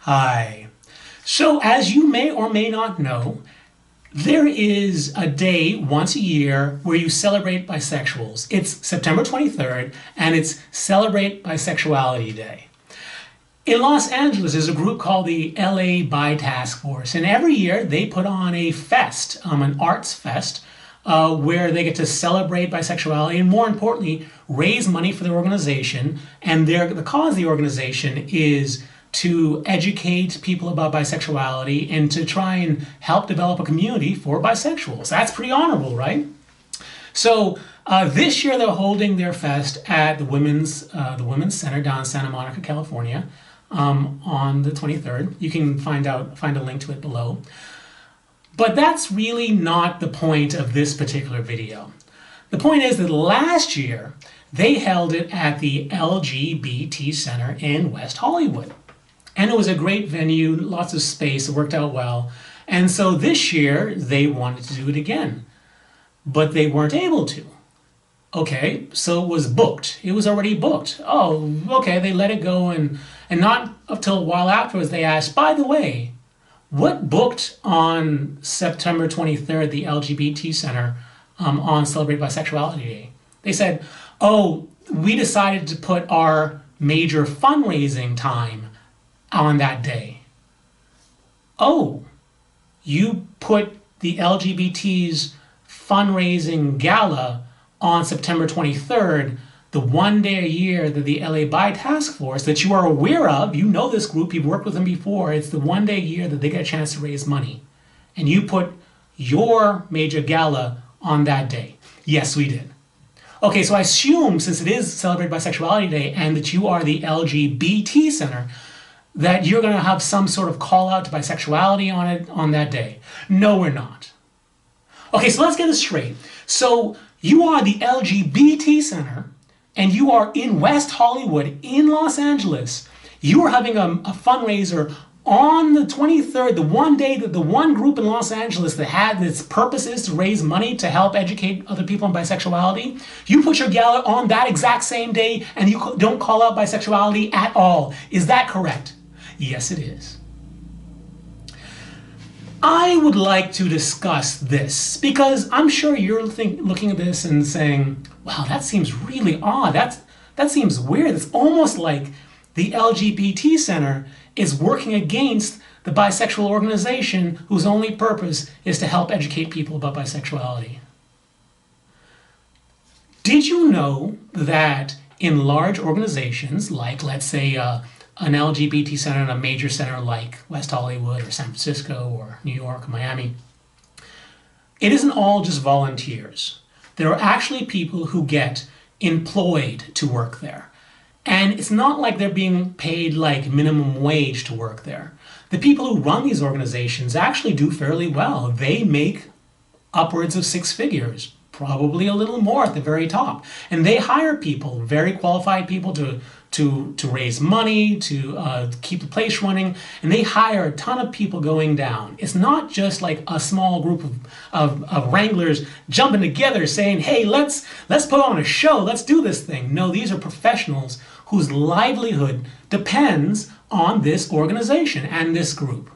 Hi. So as you may or may not know, there is a day once a year where you celebrate bisexuals. It's September 23rd and it's Celebrate Bisexuality Day. In Los Angeles, there's a group called the LA Bi Task Force, and every year they put on a fest, an arts fest, where they get to celebrate bisexuality and, more importantly, raise money for their organization. And the cause of the organization is to educate people about bisexuality and to try and help develop a community for bisexuals. That's pretty honorable, right? So this year they're holding their fest at the Women's Center down in Santa Monica, California, on the 23rd. You can find a link to it below. But that's really not the point of this particular video. The point is that last year they held it at the LGBT Center in West Hollywood. And it was a great venue, lots of space, it worked out well. And so this year they wanted to do it again, but they weren't able to. Okay, so it was booked. It was already booked. Oh, okay, they let it go, and not until a while afterwards they asked, by the way, what booked on September 23rd, the LGBT Center, on Celebrate Bisexuality Day? They said, oh, we decided to put our major fundraising time on that day. Oh, you put the LGBT's fundraising gala on September 23rd, the one day a year that the LA Bi Task Force, that you are aware of, you know this group, you've worked with them before, it's the one day a year that they get a chance to raise money. And you put your major gala on that day. Yes, we did. Okay, so I assume, since it is Celebrate Bisexuality Day and that you are the LGBT Center, that you're going to have some sort of call out to bisexuality on it on that day. No, we're not. Okay, so let's get this straight. So you are the LGBT Center and you are in West Hollywood in Los Angeles. You are having a fundraiser on the 23rd, the one day that the one group in Los Angeles that had its purpose is to raise money to help educate other people on bisexuality. You put your gala on that exact same day and you don't call out bisexuality at all. Is that correct? Yes, it is. I would like to discuss this because I'm sure you're looking at this and saying, wow, that seems really odd. That seems weird. It's almost like the LGBT Center is working against the bisexual organization whose only purpose is to help educate people about bisexuality. Did you know that in large organizations like, let's say, an LGBT center in a major center like West Hollywood or San Francisco or New York or Miami, it isn't all just volunteers. There are actually people who get employed to work there. And it's not like they're being paid like minimum wage to work there. The people who run these organizations actually do fairly well. They make upwards of 6 figures, probably a little more at the very top. And they hire people, very qualified people to raise money, to keep the place running, and they hire a ton of people going down. It's not just like a small group of wranglers jumping together saying, hey, let's put on a show, let's do this thing. No, these are professionals whose livelihood depends on this organization and this group.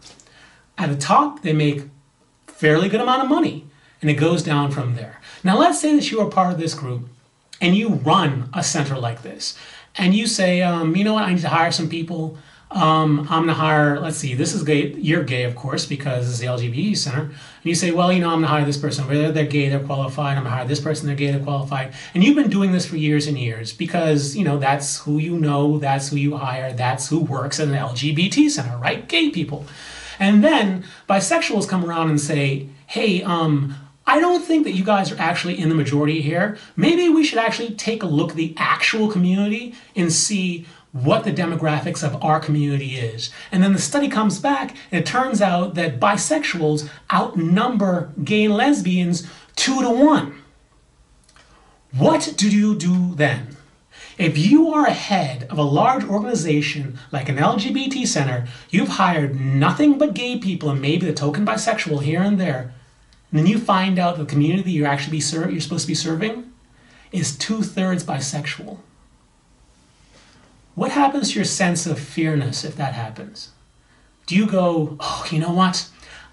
At the top, they make a fairly good amount of money, and it goes down from there. Now, let's say that you are part of this group, and you run a center like this. And you say, you know what, I need to hire some people. I'm going to hire, let's see, this is gay. You're gay, of course, because it's the LGBT Center. And you say, well, you know, I'm going to hire this person over there. They're gay, they're qualified. I'm going to hire this person, they're gay, they're qualified. And you've been doing this for years and years because, you know, that's who you know, that's who you hire, that's who works at an LGBT Center, right? Gay people. And then bisexuals come around and say, hey, I don't think that you guys are actually in the majority here. Maybe we should actually take a look at the actual community and see what the demographics of our community is. And then the study comes back and it turns out that bisexuals outnumber gay and lesbians 2 to 1. What do you do then? If you are a head of a large organization like an LGBT center, you've hired nothing but gay people and maybe the token bisexual here and there, and then you find out the community you're supposed to be serving is 2/3 bisexual. What happens to your sense of fairness if that happens? Do you go, oh, you know what?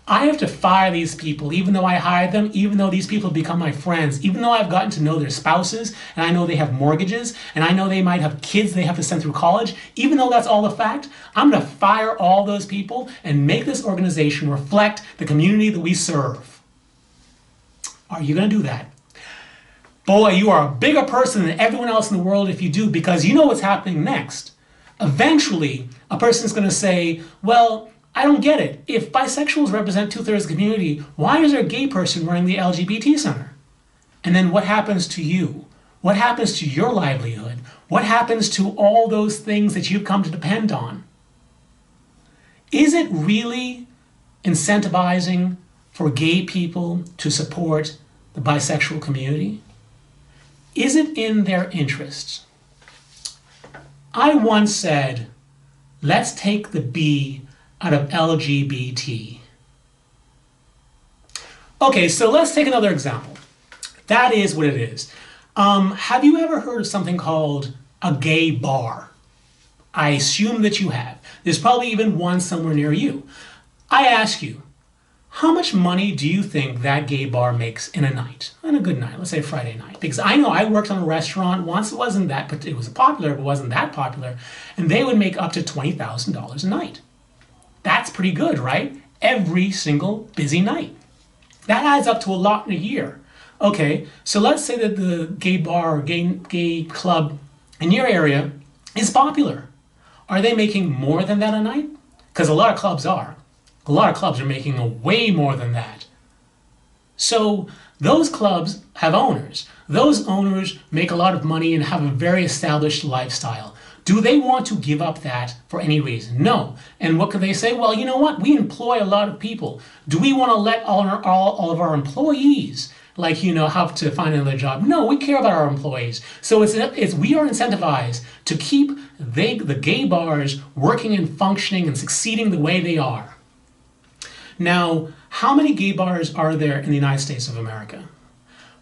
I have to fire these people, even though I hired them, even though these people have become my friends, even though I've gotten to know their spouses, and I know they have mortgages, and I know they might have kids they have to send through college, even though that's all a fact, I'm going to fire all those people and make this organization reflect the community that we serve. Are you going to do that? Boy, you are a bigger person than everyone else in the world if you do, because you know what's happening next. Eventually, a person's going to say, well, I don't get it. If bisexuals represent 2/3 of the community, why is there a gay person running the LGBT center? And then what happens to you? What happens to your livelihood? What happens to all those things that you've come to depend on? Is it really incentivizing for gay people to support the bisexual community? Is it in their interests? I once said, let's take the B out of LGBT. Okay, so let's take another example. That is what it is. Have you ever heard of something called a gay bar? I assume that you have. There's probably even one somewhere near you. I ask you, how much money do you think that gay bar makes in a night? On a good night, let's say Friday night. Because I know I worked on a restaurant once, it wasn't that, but it was popular, but wasn't that popular, and they would make up to $20,000 a night. That's pretty good, right? Every single busy night. That adds up to a lot in a year. Okay, so let's say that the gay bar or gay club in your area is popular. Are they making more than that a night? Because a lot of clubs are. A lot of clubs are making way more than that. So those clubs have owners. Those owners make a lot of money and have a very established lifestyle. Do they want to give up that for any reason? No. And what could they say? Well, you know what? We employ a lot of people. Do we want to let all of our employees, have to find another job? No, we care about our employees. So we are incentivized to keep the gay bars working and functioning and succeeding the way they are. Now, how many gay bars are there in the United States of America?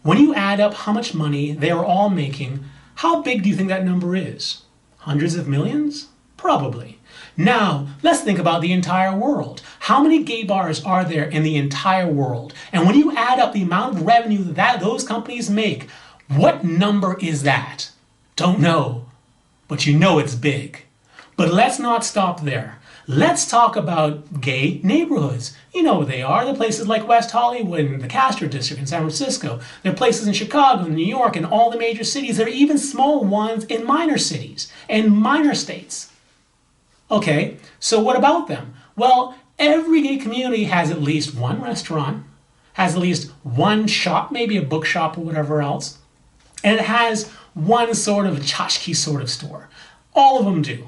When you add up how much money they are all making, how big do you think that number is? Hundreds of millions? Probably. Now, let's think about the entire world. How many gay bars are there in the entire world? And when you add up the amount of revenue that those companies make, what number is that? Don't know, but you know it's big. But let's not stop there. Let's talk about gay neighborhoods. You know what they are. They're places like West Hollywood and the Castro District in San Francisco. There are places in Chicago, New York, and all the major cities. There are even small ones in minor cities and minor states. Okay, so what about them? Well, every gay community has at least one restaurant, has at least one shop, maybe a bookshop or whatever else, and it has one sort of tchotchke sort of store. All of them do.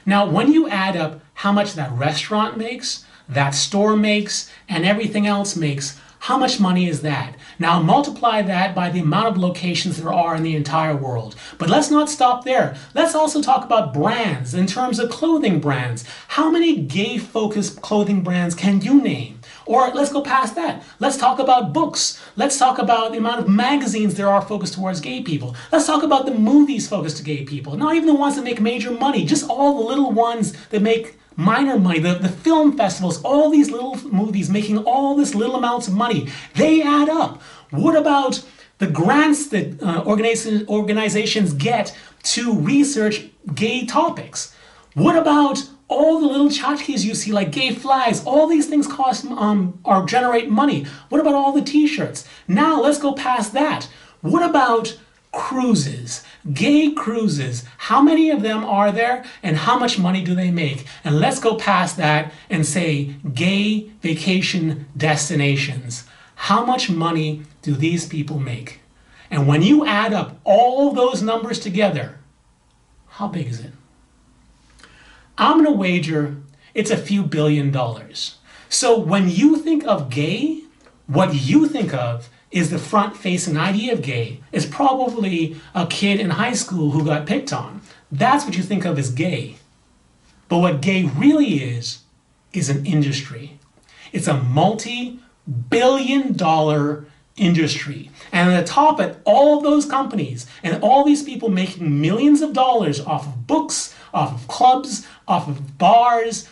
Now, when you add up how much that restaurant makes, that store makes, and everything else makes, how much money is that? Now multiply that by the amount of locations there are in the entire world. But let's not stop there. Let's also talk about brands in terms of clothing brands. How many gay-focused clothing brands can you name? Or let's go past that. Let's talk about books. Let's talk about the amount of magazines there are focused towards gay people. Let's talk about the movies focused to gay people. Not even the ones that make major money, just all the little ones that make minor money, the film festivals, all these little movies making all this little amounts of money. They add up. What about the grants that organizations get to research gay topics? What about all the little tchotchkes you see, like gay flags? All these things cost or generate money. What about all the t-shirts? Now let's go past that. What about cruises? Gay cruises. How many of them are there and how much money do they make? And let's go past that and say gay vacation destinations. How much money do these people make? And when you add up all those numbers together, how big is it? I'm gonna wager it's a few $billion. So when you think of gay, what you think of is the front-facing idea of gay is probably a kid in high school who got picked on. That's what you think of as gay. But what gay really is an industry. It's a multi-billion-dollar industry. And at the top of all of those companies and all these people making millions of dollars off of books, off of clubs, off of bars,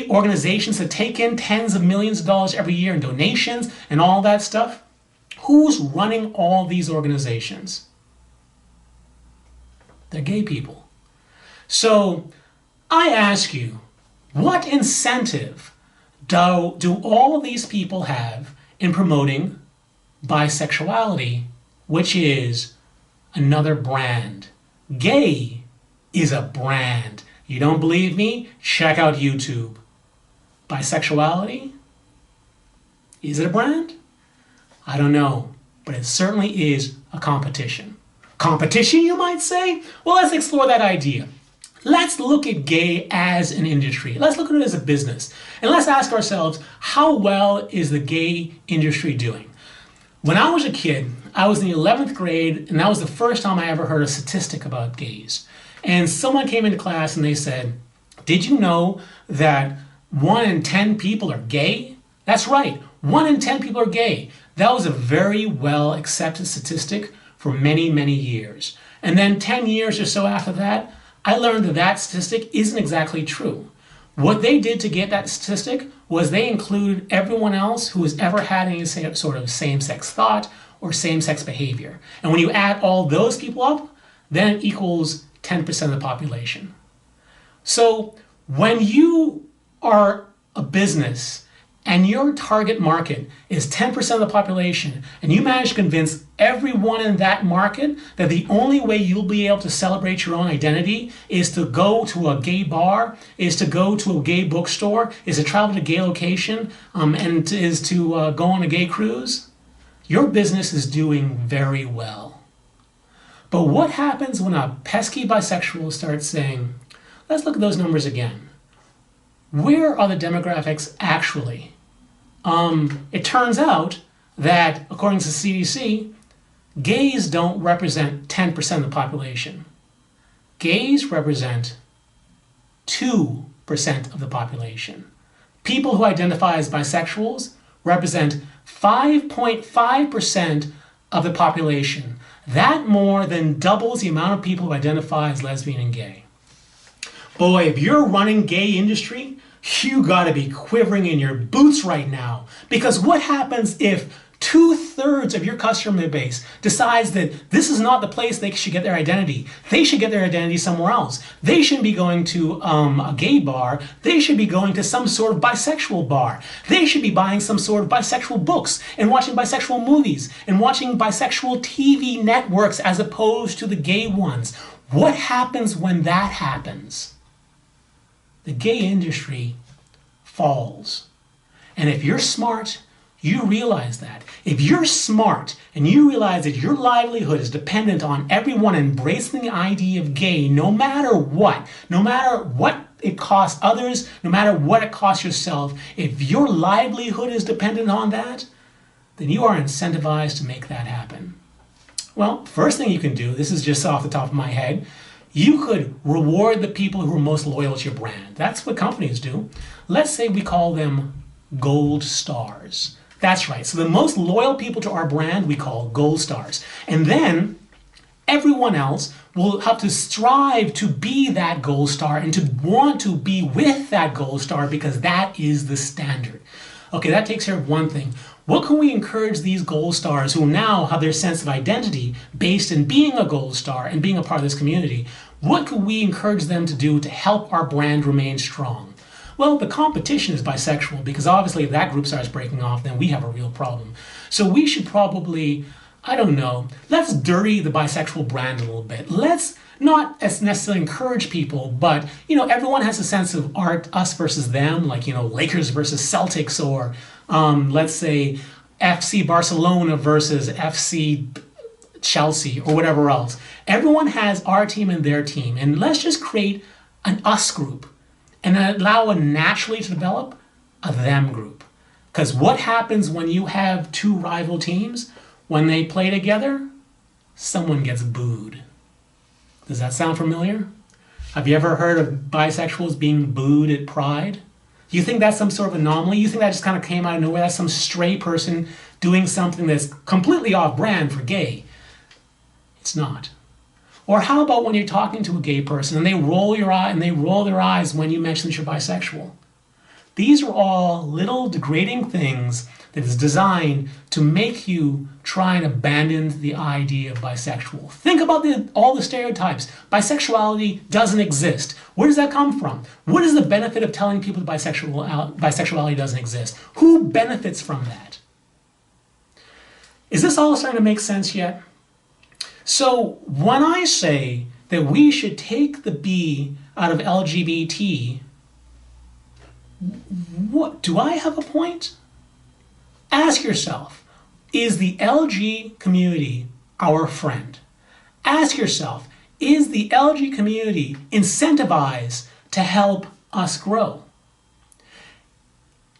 organizations that take in tens of millions of dollars every year in donations and all that stuff. Who's running all these organizations? They're gay people. So I ask you, what incentive do all of these people have in promoting bisexuality, which is another brand? Gay is a brand. You don't believe me? Check out YouTube. Bisexuality? Is it a brand? I don't know, but it certainly is a competition. Competition, you might say? Well, let's explore that idea. Let's look at gay as an industry. Let's look at it as a business. And let's ask ourselves, how well is the gay industry doing? When I was a kid, I was in the 11th grade, and that was the first time I ever heard a statistic about gays. And someone came into class and they said, did you know that 1 in 10 people are gay? That's right, 1 in 10 people are gay. That was a very well accepted statistic for many, many years. And then 10 years or so after that, I learned that that statistic isn't exactly true. What they did to get that statistic was they included everyone else who has ever had any sort of same-sex thought or same-sex behavior. And when you add all those people up, then it equals 10% of the population. So when you are a business and your target market is 10% of the population, and you manage to convince everyone in that market that the only way you'll be able to celebrate your own identity is to go to a gay bar, is to go to a gay bookstore, is to travel to a gay location, and is to go on a gay cruise, your business is doing very well. But what happens when a pesky bisexual starts saying, let's look at those numbers again. Where are the demographics actually? It turns out that, according to the CDC, gays don't represent 10% of the population. Gays represent 2% of the population. People who identify as bisexuals represent 5.5% of the population. That more than doubles the amount of people who identify as lesbian and gay. Boy, if you're running gay industry, you gotta be quivering in your boots right now. Because what happens if 2/3 of your customer base decides that this is not the place they should get their identity? They should get their identity somewhere else. They shouldn't be going to a gay bar. They should be going to some sort of bisexual bar. They should be buying some sort of bisexual books and watching bisexual movies and watching bisexual TV networks as opposed to the gay ones. What happens when that happens? The gay industry falls. And if you're smart, you realize that. If you're smart and you realize that your livelihood is dependent on everyone embracing the idea of gay, no matter what it costs others, no matter what it costs yourself, if your livelihood is dependent on that, then you are incentivized to make that happen. Well, first thing you can do, this is just off the top of my head, you could reward the people who are most loyal to your brand. That's what companies do. Let's say we call them gold stars. That's right. So the most loyal people to our brand we call gold stars. And then everyone else will have to strive to be that gold star and to want to be with that gold star because that is the standard. Okay, that takes care of one thing. What can we encourage these gold stars who now have their sense of identity based in being a gold star and being a part of this community? What can we encourage them to do to help our brand remain strong? Well, the competition is bisexual because obviously if that group starts breaking off, then we have a real problem. So we should probably, I don't know, let's dirty the bisexual brand a little bit. Let's not necessarily encourage people, but, everyone has a sense of art, us versus them, like, Lakers versus Celtics, or let's say FC Barcelona versus FC Chelsea or whatever else. Everyone has our team and their team, and let's just create an us group and allow it naturally to develop a them group. Because what happens when you have two rival teams? When they play together, someone gets booed. Does that sound familiar? Have you ever heard of bisexuals being booed at Pride? You think that's some sort of anomaly? You think that just kind of came out of nowhere? That's some stray person doing something that's completely off-brand for gay? It's not. Or how about when you're talking to a gay person and they roll their eyes when you mention that you're bisexual? These are all little degrading things that is designed to make you try and abandon the idea of bisexual. Think about all the stereotypes. Bisexuality doesn't exist. Where does that come from? What is the benefit of telling people that bisexuality doesn't exist? Who benefits from that? Is this all starting to make sense yet? So when I say that we should take the B out of LGBT, what, do I have a point? Ask yourself, is the LG community our friend? Ask yourself, is the LG community incentivized to help us grow?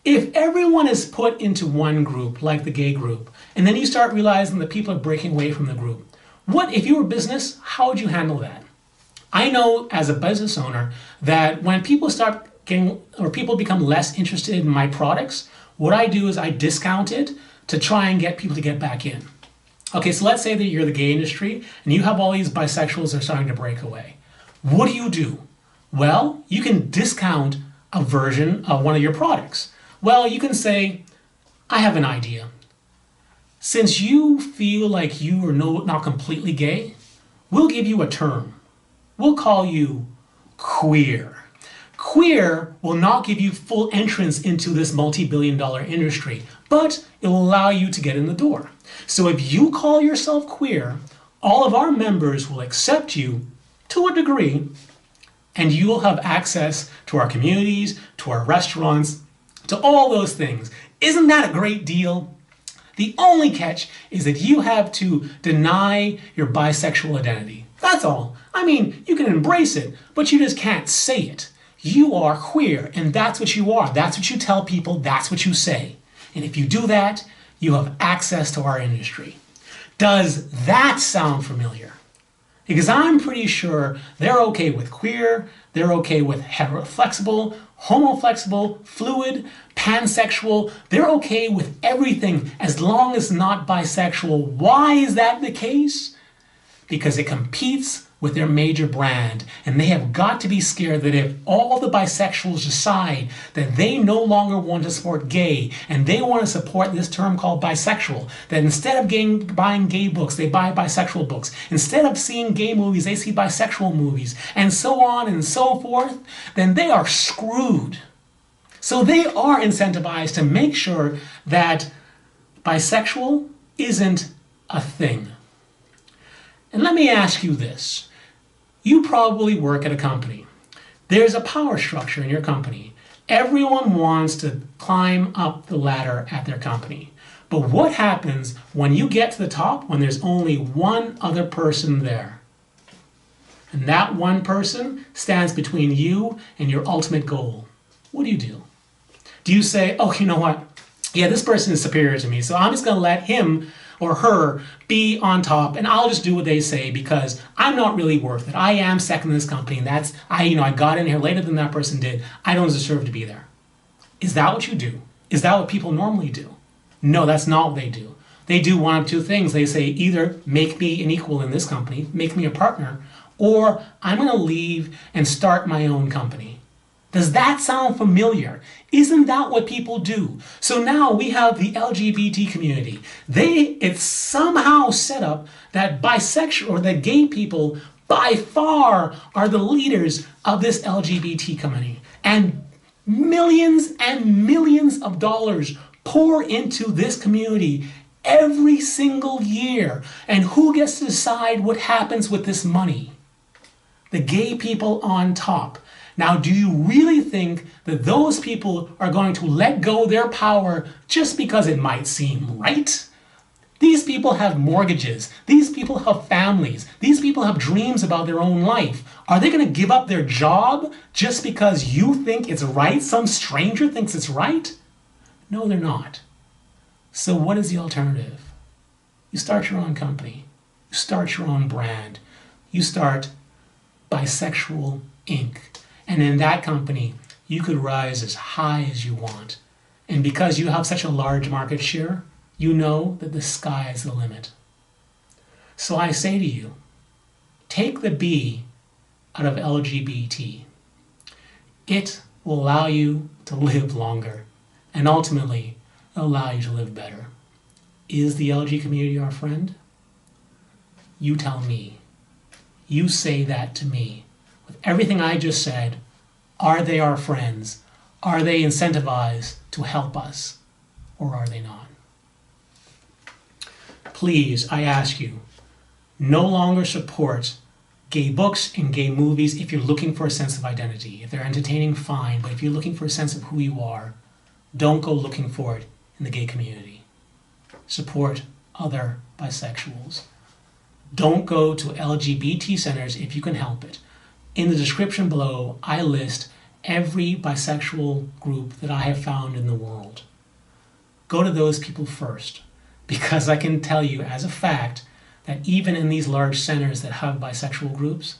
If everyone is put into one group, like the gay group, and then you start realizing that people are breaking away from the group, what if you were a business, how would you handle that? I know as a business owner that when people start getting, or people become less interested in my products, what I do is I discount it to try and get people to get back in. Okay, so let's say that you're the gay industry and you have all these bisexuals that are starting to break away. What do? Well, you can discount a version of one of your products. Well, you can say, I have an idea. Since you feel like you are not completely gay, we'll give you a term. We'll call you queer. Queer will not give you full entrance into this multi-billion-dollar industry, but it will allow you to get in the door. So if you call yourself queer, all of our members will accept you to a degree, and you will have access to our communities, to our restaurants, to all those things. Isn't that a great deal? The only catch is that you have to deny your bisexual identity. That's all. I mean, you can embrace it, but you just can't say it. You are queer, and that's what you are. That's what you tell people. That's what you say. And if you do that, you have access to our industry. Does that sound familiar? Because I'm pretty sure they're okay with queer, they're okay with heteroflexible, homoflexible, fluid, pansexual. They're okay with everything as long as not bisexual. Why is that the case? Because it competes with their major brand, and they have got to be scared that if all the bisexuals decide that they no longer want to support gay and they want to support this term called bisexual, that instead of buying gay books, they buy bisexual books. Instead of seeing gay movies, they see bisexual movies, and so on and so forth, then they are screwed. So they are incentivized to make sure that bisexual isn't a thing. And let me ask you this. You probably work at a company. There's a power structure in your company. Everyone wants to climb up the ladder at their company. But what happens when you get to the top when there's only one other person there? And that one person stands between you and your ultimate goal. What do? Do you say, oh, you know what? Yeah, this person is superior to me, so I'm just going to let him or her be on top, and I'll just do what they say because I'm not really worth it. I am second in this company, and I got in here later than that person did. I don't deserve to be there. Is that what you do? Is that what people normally do? No, that's not what they do. They do one of two things. They say either make me an equal in this company, make me a partner, or I'm going to leave and start my own company. Does that sound familiar? Isn't that what people do? So now we have the LGBT community. It's somehow set up that bisexual or that gay people by far are the leaders of this LGBT community. And millions of dollars pour into this community every single year. And who gets to decide what happens with this money? The gay people on top. Now, do you really think that those people are going to let go of their power just because it might seem right? These people have mortgages. These people have families. These people have dreams about their own life. Are they going to give up their job just because you think it's right? Some stranger thinks it's right? No, they're not. So what is the alternative? You start your own company. You start your own brand. You start Bisexual Inc. And in that company, you could rise as high as you want. And because you have such a large market share, you know that the sky is the limit. So I say to you, take the B out of LGBT. It will allow you to live longer and ultimately allow you to live better. Is the LG community our friend? You tell me. You say that to me. With everything I just said, are they our friends? Are they incentivized to help us? Or are they not? Please, I ask you, no longer support gay books and gay movies if you're looking for a sense of identity. If they're entertaining, fine, but if you're looking for a sense of who you are, don't go looking for it in the gay community. Support other bisexuals. Don't go to LGBT centers if you can help it. In the description below, I list every bisexual group that I have found in the world. Go to those people first, because I can tell you as a fact that even in these large centers that have bisexual groups,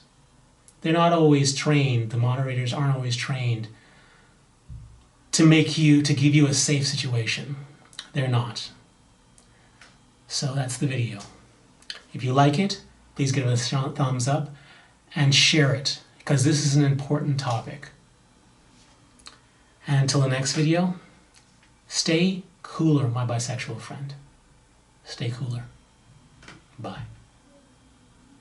they're not always trained, the moderators aren't always trained to give you a safe situation. They're not. So that's the video. If you like it, please give it a thumbs up and share it, because this is an important topic. And until the next video, stay cooler, my bisexual friend. Stay cooler. Bye.